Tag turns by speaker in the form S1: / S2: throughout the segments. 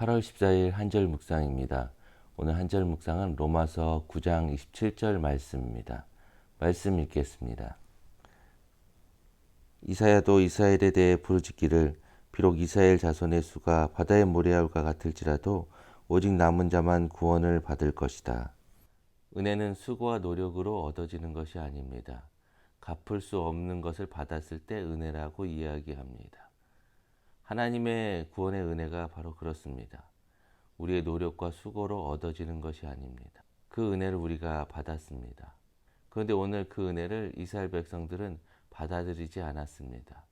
S1: 8월 14일 한절 묵상입니다. 오늘 한절 묵상은 로마서 9장 27절 말씀입니다. 말씀 읽겠습니다. 이사야도 이스라엘에 대해 부르짖기를 비록 이스라엘 자손의 수가 바다의 모래알과 같을지라도 오직 남은 자만 구원을 받을 것이다. 은혜는 수고와 노력으로 얻어지는 것이 아닙니다. 갚을 수 없는 것을 받았을 때 은혜라고 이야기합니다. 하나님의 구원의 은혜가 바로 그렇습니다. 우리의 노력과 수고로 얻어지는 것이 아닙니다. 그 은혜를 우리가 받았습니다. 그런데 오늘 그 은혜를 이스라엘 백성들은 받아들이지 않았습니다.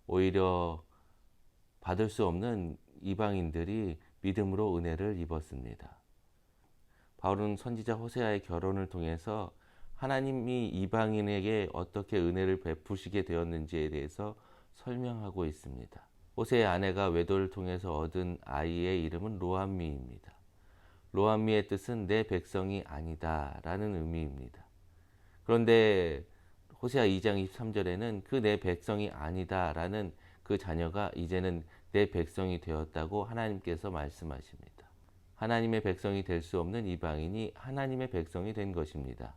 S1: 오히려 받을 수 없는 이방인들이 믿음으로 은혜를 입었습니다. 바울은 선지자 호세아의 결혼을 통해서 하나님이 이방인에게 어떻게 은혜를 베푸시게 되었는지에 대해서 설명하고 있습니다. 호세의 아내가 외도를 통해서 얻은 아이의 이름은 로암미입니다. 로암미의 뜻은 내 백성이 아니다 라는 의미입니다. 그런데 호세아 2장 23절에는 그 내 백성이 아니다 라는 그 자녀가 이제는 내 백성이 되었다고 하나님께서 말씀하십니다. 하나님의 백성이 될 수 없는 이방인이 하나님의 백성이 된 것입니다.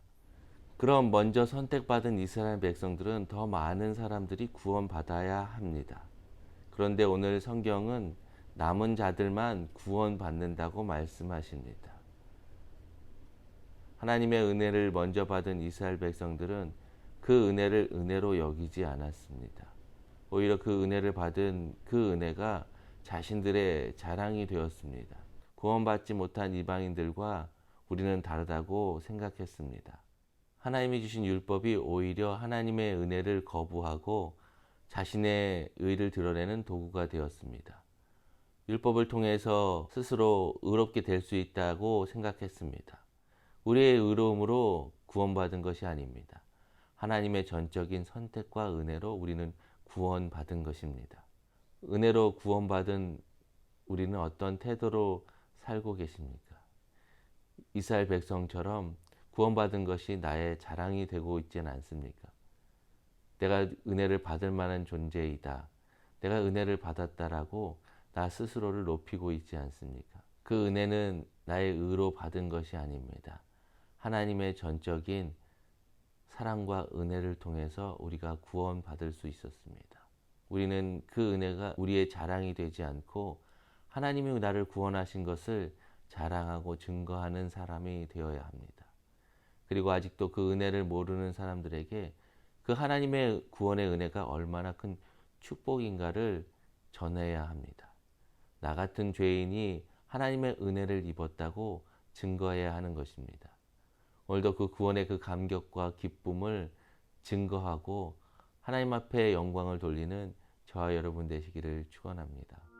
S1: 그럼 먼저 선택받은 이스라엘 백성들은 더 많은 사람들이 구원받아야 합니다. 그런데 오늘 성경은 남은 자들만 구원받는다고 말씀하십니다. 하나님의 은혜를 먼저 받은 이스라엘 백성들은 그 은혜를 은혜로 여기지 않았습니다. 오히려 그 은혜를 받은 그 은혜가 자신들의 자랑이 되었습니다. 구원받지 못한 이방인들과 우리는 다르다고 생각했습니다. 하나님이 주신 율법이 오히려 하나님의 은혜를 거부하고 자신의 의를 드러내는 도구가 되었습니다. 율법을 통해서 스스로 의롭게 될 수 있다고 생각했습니다. 우리의 의로움으로 구원받은 것이 아닙니다. 하나님의 전적인 선택과 은혜로 우리는 구원받은 것입니다. 은혜로 구원받은 우리는 어떤 태도로 살고 계십니까? 이스라엘 백성처럼 구원받은 것이 나의 자랑이 되고 있지는 않습니까? 내가 은혜를 받을 만한 존재이다. 내가 은혜를 받았다라고 나 스스로를 높이고 있지 않습니까? 그 은혜는 나의 의로 받은 것이 아닙니다. 하나님의 전적인 사랑과 은혜를 통해서 우리가 구원받을 수 있었습니다. 우리는 그 은혜가 우리의 자랑이 되지 않고 하나님이 나를 구원하신 것을 자랑하고 증거하는 사람이 되어야 합니다. 그리고 아직도 그 은혜를 모르는 사람들에게 그 하나님의 구원의 은혜가 얼마나 큰 축복인가를 전해야 합니다. 나 같은 죄인이 하나님의 은혜를 입었다고 증거해야 하는 것입니다. 오늘도 그 구원의 그 감격과 기쁨을 증거하고 하나님 앞에 영광을 돌리는 저와 여러분 되시기를 축원합니다.